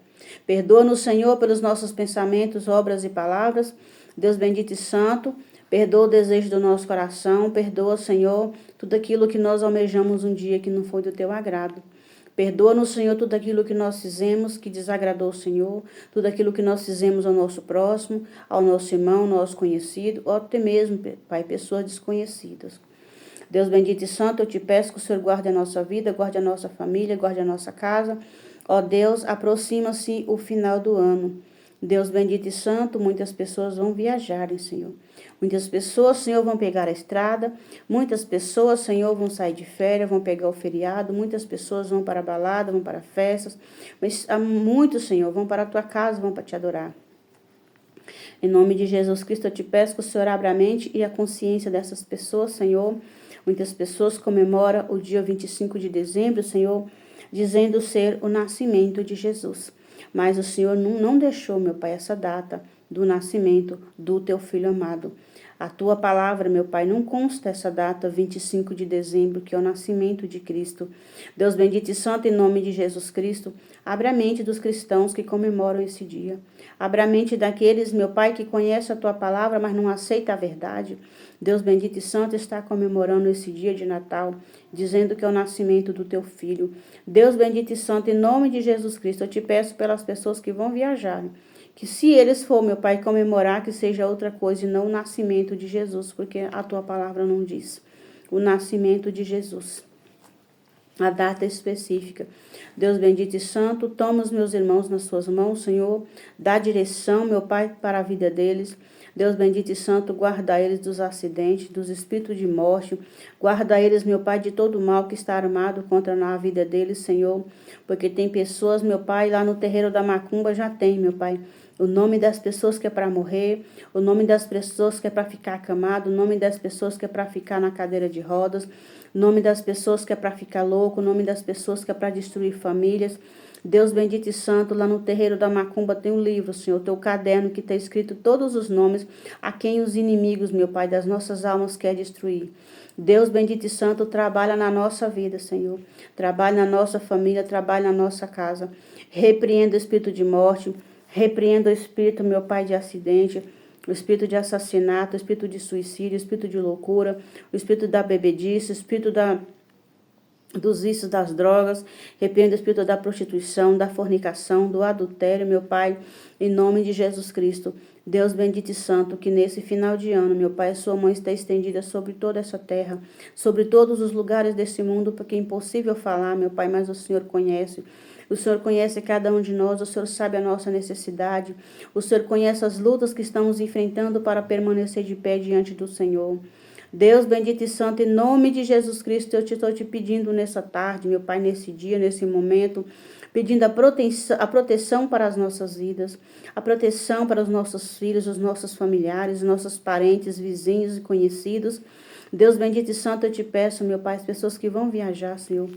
A: Perdoa-nos, Senhor, pelos nossos pensamentos, obras e palavras. Deus bendito e santo, perdoa o desejo do nosso coração, perdoa, Senhor, tudo aquilo que nós almejamos um dia que não foi do Teu agrado. Perdoa-nos, Senhor, tudo aquilo que nós fizemos que desagradou o Senhor, tudo aquilo que nós fizemos ao nosso próximo, ao nosso irmão, ao nosso conhecido, ou até mesmo, Pai, pessoas desconhecidas. Deus bendito e santo, eu te peço que o Senhor guarde a nossa vida, guarde a nossa família, guarde a nossa casa. Ó Deus, aproxima-se o final do ano. Deus bendito e santo, muitas pessoas vão viajarem, Senhor. Muitas pessoas, Senhor, vão pegar a estrada. Muitas pessoas, Senhor, vão sair de férias, vão pegar o feriado. Muitas pessoas vão para a balada, vão para festas. Mas muitos, Senhor, vão para a tua casa, vão para te adorar. Em nome de Jesus Cristo, eu te peço que o Senhor abra a mente e a consciência dessas pessoas, Senhor. Muitas pessoas comemoram o dia 25 de dezembro, Senhor. dizendo ser o nascimento de Jesus. Mas o Senhor não deixou, meu Pai, essa data do nascimento do teu filho amado. A tua palavra, meu Pai, não consta essa data, 25 de dezembro, que é o nascimento de Cristo. Deus bendito e santo, em nome de Jesus Cristo, abre a mente dos cristãos que comemoram esse dia. Abre a mente daqueles, meu Pai, que conhecem a tua palavra, mas não aceita a verdade. Deus bendito e santo está comemorando esse dia de Natal, dizendo que é o nascimento do teu filho. Deus bendito e santo, em nome de Jesus Cristo, eu te peço pelas pessoas que vão viajar, que se eles for, meu Pai, comemorar, que seja outra coisa e não o nascimento de Jesus, porque a tua palavra não diz. O nascimento de Jesus. A data específica. Deus bendito e santo, toma os meus irmãos nas suas mãos, Senhor. Dá direção, meu Pai, para a vida deles. Deus bendito e santo, guarda eles dos acidentes, dos espíritos de morte. Guarda eles, meu Pai, de todo o mal que está armado contra a vida deles, Senhor. Porque tem pessoas, meu Pai, lá no terreiro da Macumba já tem, meu Pai, o nome das pessoas que é para morrer, o nome das pessoas que é para ficar acamado, o nome das pessoas que é para ficar na cadeira de rodas, o nome das pessoas que é para ficar louco, o nome das pessoas que é para destruir famílias. Deus bendito e santo, lá no terreiro da Macumba tem um livro, Senhor, teu caderno que está escrito todos os nomes a quem os inimigos, meu Pai, das nossas almas quer destruir. Deus bendito e santo, trabalha na nossa vida, Senhor. Trabalha na nossa família, trabalha na nossa casa. Repreenda o espírito de morte, repreenda o espírito, meu Pai, de acidente, o espírito de assassinato, o espírito de suicídio, o espírito de loucura, o espírito da bebedice, o espírito dos vícios, das drogas, repreenda o espírito da prostituição, da fornicação, do adultério, meu Pai, em nome de Jesus Cristo. Deus bendito e santo, que nesse final de ano, meu Pai, a sua mão está estendida sobre toda essa terra, sobre todos os lugares desse mundo, porque é impossível falar, meu Pai, mas o Senhor conhece. O Senhor conhece cada um de nós, o Senhor sabe a nossa necessidade, o Senhor conhece as lutas que estamos enfrentando para permanecer de pé diante do Senhor. Deus bendito e santo, em nome de Jesus Cristo, eu estou te pedindo nessa tarde, meu Pai, nesse dia, nesse momento, pedindo a proteção para as nossas vidas, a proteção para os nossos filhos, os nossos familiares, nossos parentes, vizinhos e conhecidos. Deus bendito e santo, eu te peço, meu Pai, as pessoas que vão viajar, Senhor,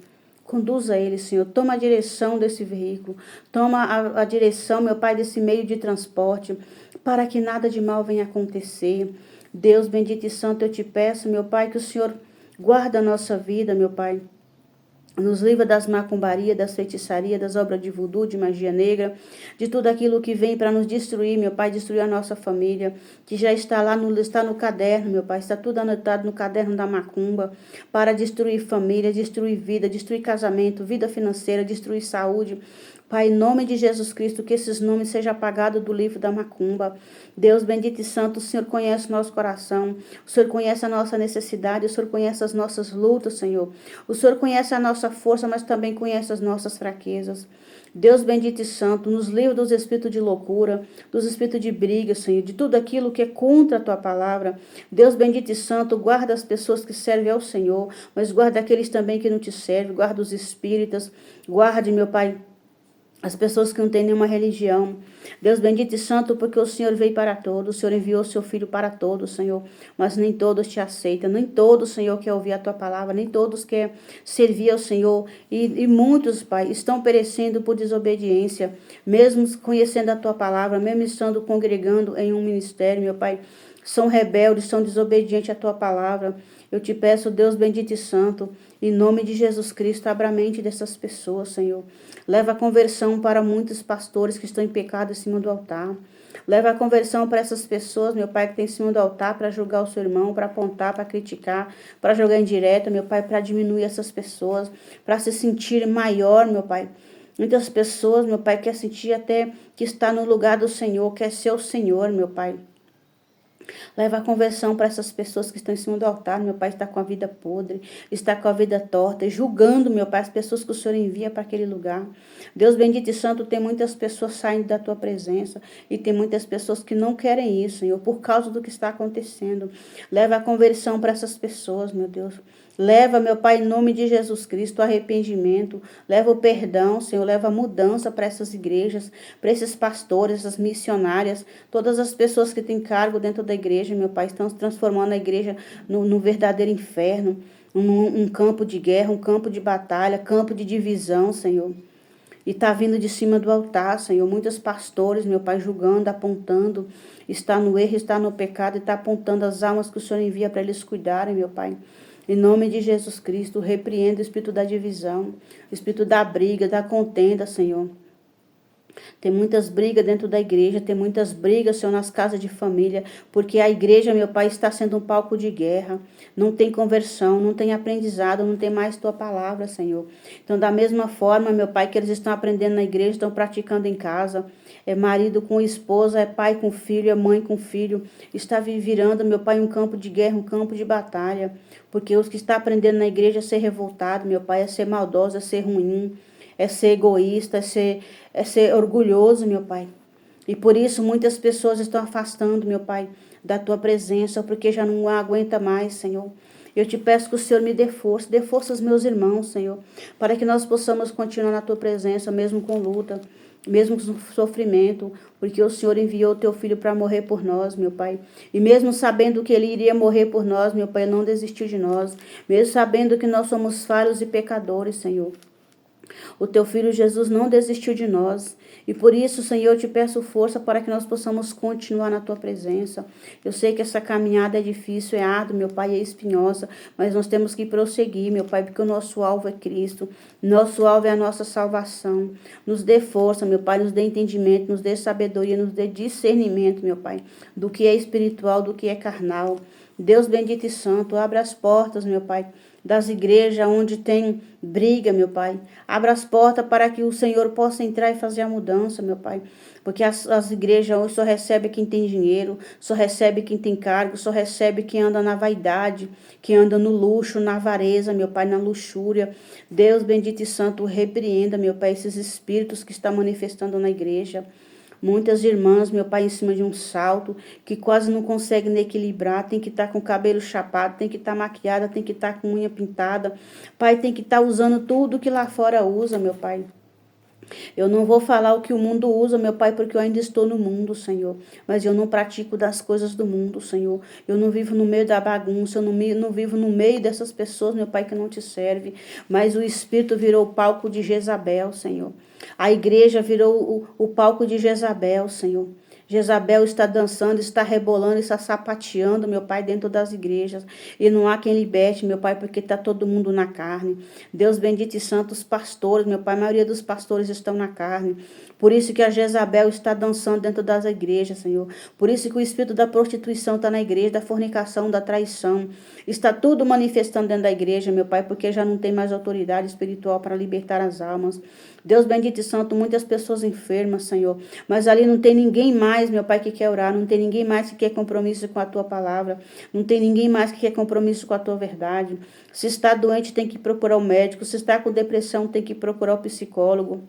A: conduza ele, Senhor. Toma a direção desse veículo. Toma a direção, meu Pai, desse meio de transporte, para que nada de mal venha acontecer. Deus bendito e santo, eu te peço, meu Pai, que o Senhor guarda a nossa vida, meu Pai. Nos livra das macumbarias, das feitiçarias, das obras de voodoo, de magia negra, de tudo aquilo que vem para nos destruir, meu Pai, destruir a nossa família, que já está lá, está no caderno, meu Pai, está tudo anotado no caderno da macumba, para destruir família, destruir vida, destruir casamento, vida financeira, destruir saúde. Pai, em nome de Jesus Cristo, que esses nomes sejam apagados do livro da macumba. Deus bendito e santo, o Senhor conhece o nosso coração, o Senhor conhece a nossa necessidade, o Senhor conhece as nossas lutas, Senhor. O Senhor conhece a nossa força, mas também conhece as nossas fraquezas. Deus bendito e santo, nos livra dos espíritos de loucura, dos espíritos de briga, Senhor, de tudo aquilo que é contra a Tua palavra. Deus bendito e santo, guarda as pessoas que servem ao Senhor, mas guarda aqueles também que não te servem, guarda os espíritas, guarde, meu Pai, as pessoas que não têm nenhuma religião. Deus bendito e santo, porque o Senhor veio para todos, o Senhor enviou o seu Filho para todos, Senhor, mas nem todos te aceitam, nem todos, Senhor, quer ouvir a Tua palavra, nem todos quer servir ao Senhor, e muitos, Pai, estão perecendo por desobediência, mesmo conhecendo a Tua palavra, mesmo estando congregando em um ministério, meu Pai, são rebeldes, são desobedientes à Tua palavra. Eu te peço, Deus bendito e santo, em nome de Jesus Cristo, abra a mente dessas pessoas, Senhor. Leva a conversão para muitos pastores que estão em pecado em cima do altar. Leva a conversão para essas pessoas, meu Pai, que tem em cima do altar para julgar o seu irmão, para apontar, para criticar, para jogar em direta, meu Pai, para diminuir essas pessoas, para se sentir maior, meu Pai. Muitas pessoas, meu Pai, quer sentir até que está no lugar do Senhor, quer ser o Senhor, meu Pai. Leva a conversão para essas pessoas que estão em cima do altar. Meu Pai está com a vida podre, está com a vida torta, julgando, meu Pai, as pessoas que o Senhor envia para aquele lugar. Deus bendito e santo, tem muitas pessoas saindo da Tua presença e tem muitas pessoas que não querem isso, Senhor, por causa do que está acontecendo. Leva a conversão para essas pessoas, meu Deus. Leva, meu Pai, em nome de Jesus Cristo, o arrependimento. Leva o perdão, Senhor. Leva a mudança para essas igrejas, para esses pastores, essas missionárias, todas as pessoas que têm cargo dentro da igreja, meu Pai, estão transformando a igreja no verdadeiro inferno. um campo de guerra, um campo de batalha, campo de divisão, Senhor. E está vindo de cima do altar, Senhor. Muitos pastores, meu Pai, julgando, apontando, está no erro, está no pecado, e está apontando as almas que o Senhor envia para eles cuidarem, meu Pai. Em nome de Jesus Cristo, repreendo o espírito da divisão, o espírito da briga, da contenda, Senhor. Tem muitas brigas dentro da igreja, tem muitas brigas, Senhor, nas casas de família, porque a igreja, meu Pai, está sendo um palco de guerra. Não tem conversão, não tem aprendizado, não tem mais Tua palavra, Senhor. Então, da mesma forma, meu Pai, que eles estão aprendendo na igreja, estão praticando em casa. É marido com esposa, é pai com filho, é mãe com filho. Está virando, meu Pai, um campo de guerra, um campo de batalha. Porque os que estão aprendendo na igreja é ser revoltado, meu Pai, é ser maldoso, é ser ruim, é ser egoísta, é ser orgulhoso, meu Pai. E por isso muitas pessoas estão afastando, meu Pai, da Tua presença, porque já não aguenta mais, Senhor. Eu te peço que o Senhor me dê força aos meus irmãos, Senhor, para que nós possamos continuar na Tua presença, mesmo com luta, mesmo com sofrimento, porque o Senhor enviou o Teu Filho para morrer por nós, meu Pai. E mesmo sabendo que Ele iria morrer por nós, meu Pai, Ele não desistiu de nós. Mesmo sabendo que nós somos falhos e pecadores, Senhor. O Teu Filho Jesus não desistiu de nós. E por isso, Senhor, eu te peço força para que nós possamos continuar na Tua presença. Eu sei que essa caminhada é difícil, é árdua, meu Pai, é espinhosa, mas nós temos que prosseguir, meu Pai, porque o nosso alvo é Cristo. Nosso alvo é a nossa salvação. Nos dê força, meu Pai, nos dê entendimento, nos dê sabedoria, nos dê discernimento, meu Pai, do que é espiritual, do que é carnal. Deus bendito e santo, abra as portas, meu Pai, das igrejas onde tem briga, meu Pai. Abra as portas para que o Senhor possa entrar e fazer a mudança, meu Pai. Porque as igrejas hoje só recebe quem tem dinheiro, só recebe quem tem cargo, só recebe quem anda na vaidade, quem anda no luxo, na avareza, meu Pai, na luxúria. Deus bendito e santo, repreenda, meu Pai, esses espíritos que estão manifestando na igreja. Muitas irmãs, meu Pai, em cima de um salto, que quase não conseguem equilibrar, tem que estar com o cabelo chapado, tem que estar maquiada, tem que estar com unha pintada. Pai, tem que estar usando tudo que lá fora usa, meu Pai. Eu não vou falar o que o mundo usa, meu Pai, porque eu ainda estou no mundo, Senhor. Mas eu não pratico das coisas do mundo, Senhor. Eu não vivo no meio da bagunça, eu não vivo no meio dessas pessoas, meu Pai, que não te serve. Mas o Espírito virou o palco de Jezabel, Senhor. A igreja virou o palco de Jezabel, Senhor. Jezabel está dançando, está rebolando, está sapateando, meu Pai, dentro das igrejas. E não há quem liberte, meu Pai, porque está todo mundo na carne. Deus bendito e santo, os pastores, meu Pai, a maioria dos pastores estão na carne. Por isso que a Jezabel está dançando dentro das igrejas, Senhor. Por isso que o espírito da prostituição está na igreja, da fornicação, da traição. Está tudo manifestando dentro da igreja, meu Pai, porque já não tem mais autoridade espiritual para libertar as almas. Deus bendito e santo, muitas pessoas enfermas, Senhor. Mas ali não tem ninguém mais, meu Pai, que quer orar. Não tem ninguém mais que quer compromisso com a Tua palavra. Não tem ninguém mais que quer compromisso com a Tua verdade. Se está doente, tem que procurar o médico. Se está com depressão, tem que procurar o psicólogo.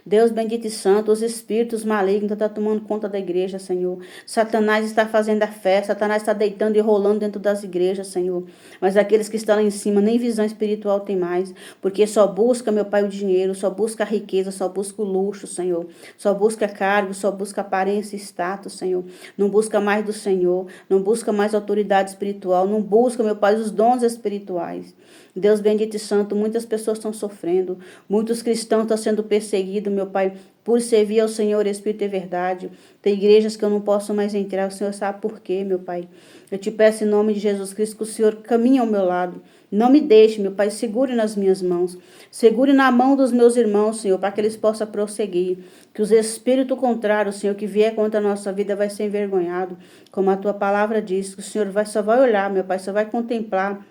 A: Deus bendito e santo, os espíritos malignos estão tomando conta da igreja, Senhor. Satanás está fazendo a festa, Satanás está deitando e rolando dentro das igrejas, Senhor. Mas aqueles que estão lá em cima, nem visão espiritual tem mais, porque só busca, meu Pai, o dinheiro, só busca a riqueza, só busca o luxo, Senhor. Só busca cargo, só busca aparência e status, Senhor. Não busca mais do Senhor, não busca mais autoridade espiritual, não busca, meu Pai, os dons espirituais. Deus bendito e santo, muitas pessoas estão sofrendo, muitos cristãos estão sendo perseguidos, meu Pai, por servir ao Senhor, Espírito e verdade. Tem igrejas que eu não posso mais entrar, o Senhor sabe por quê, meu Pai. Eu te peço em nome de Jesus Cristo que o Senhor caminhe ao meu lado. Não me deixe, meu Pai, segure nas minhas mãos. Segure na mão dos meus irmãos, Senhor, para que eles possam prosseguir. Que os espíritos contrários, Senhor, que vier contra a nossa vida vai ser envergonhado. Como a Tua palavra diz, que o Senhor só vai olhar, meu Pai, só vai contemplar,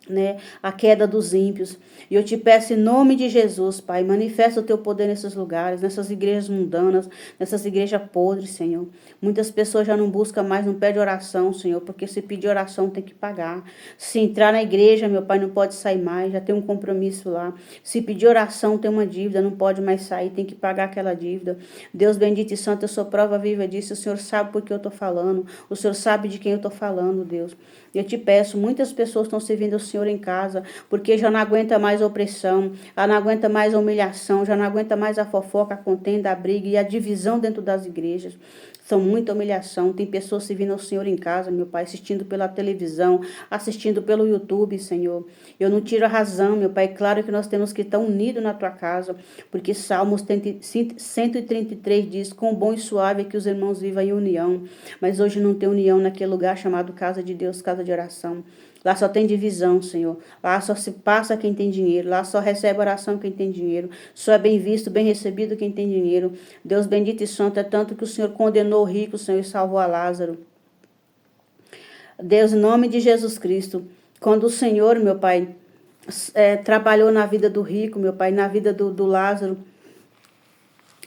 A: né, a queda dos ímpios. E eu te peço em nome de Jesus, Pai, manifesta o Teu poder nesses lugares, nessas igrejas mundanas, nessas igrejas podres, Senhor. Muitas pessoas já não buscam mais, não pedem oração, Senhor, porque se pedir oração tem que pagar. Se entrar na igreja, meu Pai, não pode sair mais, já tem um compromisso lá. Se pedir oração, tem uma dívida, não pode mais sair, tem que pagar aquela dívida. Deus bendito e santo, eu sou prova viva disso, o Senhor sabe por que eu estou falando, o Senhor sabe de quem eu estou falando, Deus. Eu te peço, muitas pessoas estão servindo ao Senhor em casa, porque já não aguenta mais a opressão, já não aguenta mais a humilhação, já não aguenta mais a fofoca, a contenda, a briga e a divisão dentro das igrejas. São muita humilhação. Tem pessoas servindo ao Senhor em casa, meu Pai, assistindo pela televisão, assistindo pelo YouTube, Senhor. Eu não tiro a razão, meu Pai. Claro que nós temos que estar unidos na tua casa, porque Salmos 133 diz: quão bom e suave é que os irmãos vivam em união. Mas hoje não tem união naquele lugar chamado casa de Deus, casa de oração. Lá só tem divisão, Senhor. Lá só se passa quem tem dinheiro. Lá só recebe oração quem tem dinheiro. Só é bem visto, bem recebido quem tem dinheiro. Deus bendito e santo é tanto que o Senhor condenou o rico, Senhor, e salvou a Lázaro. Deus, em nome de Jesus Cristo, quando o Senhor, meu Pai, trabalhou na vida do rico, meu Pai, na vida do Lázaro,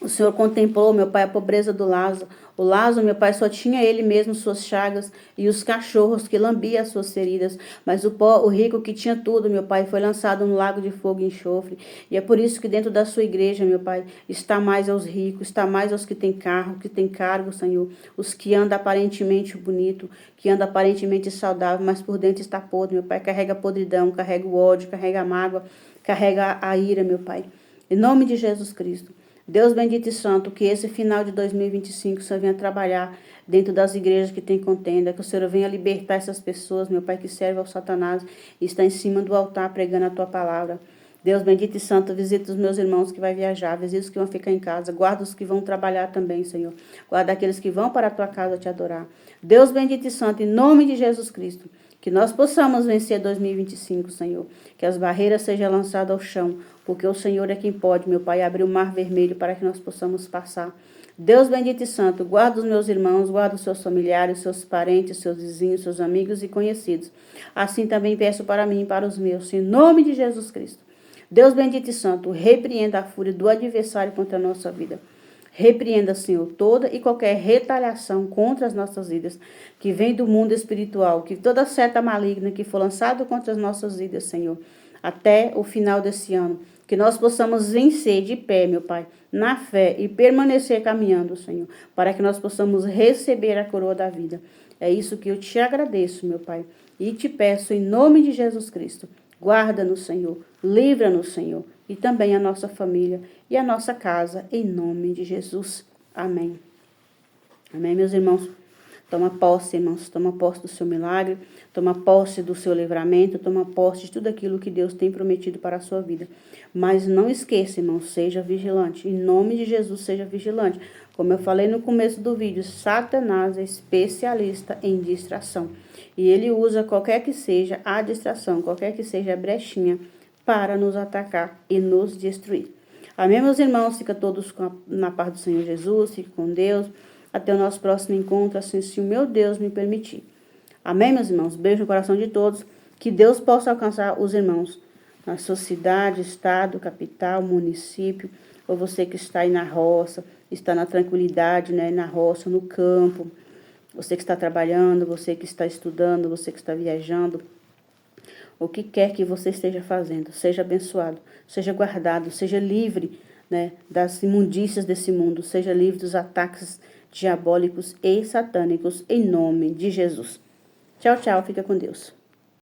A: o Senhor contemplou, meu Pai, a pobreza do Lázaro. O Lázaro, meu Pai, só tinha ele mesmo suas chagas e os cachorros que lambiam as suas feridas. Mas o rico que tinha tudo, meu Pai, foi lançado no lago de fogo e enxofre. E é por isso que dentro da sua igreja, meu Pai, está mais aos ricos, está mais aos que têm carro, que têm cargo, Senhor. Os que andam aparentemente bonito, que andam aparentemente saudável, mas por dentro está podre, meu Pai. Carrega a podridão, carrega o ódio, carrega a mágoa, carrega a ira, meu Pai. Em nome de Jesus Cristo. Deus bendito e santo, que esse final de 2025 o Senhor venha trabalhar dentro das igrejas que tem contenda, que o Senhor venha libertar essas pessoas, meu Pai, que servem ao Satanás e está em cima do altar pregando a tua palavra. Deus bendito e santo, visita os meus irmãos que vão viajar, visita os que vão ficar em casa, guarda os que vão trabalhar também, Senhor. Guarda aqueles que vão para a tua casa te adorar. Deus bendito e santo, em nome de Jesus Cristo, que nós possamos vencer 2025, Senhor. Que as barreiras sejam lançadas ao chão, porque o Senhor é quem pode, meu Pai, abrir o mar vermelho para que nós possamos passar. Deus bendito e santo, guarda os meus irmãos, guarda os seus familiares, seus parentes, seus vizinhos, seus amigos e conhecidos. Assim também peço para mim e para os meus, em nome de Jesus Cristo. Deus bendito e santo, repreenda a fúria do adversário contra a nossa vida. Repreenda, Senhor, toda e qualquer retaliação contra as nossas vidas, que vem do mundo espiritual, que toda seta maligna que for lançada contra as nossas vidas, Senhor, até o final desse ano, que nós possamos vencer de pé, meu Pai, na fé e permanecer caminhando, Senhor, para que nós possamos receber a coroa da vida. É isso que eu te agradeço, meu Pai, e te peço em nome de Jesus Cristo. Guarda-nos, Senhor, livra-nos, Senhor, e também a nossa família e a nossa casa, em nome de Jesus. Amém. Amém, meus irmãos? Toma posse, irmãos, toma posse do seu milagre, toma posse do seu livramento, toma posse de tudo aquilo que Deus tem prometido para a sua vida. Mas não esqueça, irmãos, seja vigilante. Em nome de Jesus, seja vigilante. Como eu falei no começo do vídeo, Satanás é especialista em distração. E ele usa qualquer que seja a distração, qualquer que seja a brechinha, para nos atacar e nos destruir. Amém, meus irmãos? Fica todos na paz do Senhor Jesus, fique com Deus. Até o nosso próximo encontro, assim se o meu Deus me permitir. Amém, meus irmãos? Beijo no coração de todos. Que Deus possa alcançar os irmãos na sua cidade, estado, capital, município, ou você que está aí na roça, está na tranquilidade, né, na roça, no campo, você que está trabalhando, você que está estudando, você que está viajando, o que quer que você esteja fazendo, seja abençoado, seja guardado, seja livre, né, das imundícias desse mundo, seja livre dos ataques diabólicos e satânicos, em nome de Jesus. Tchau, tchau, fica com Deus.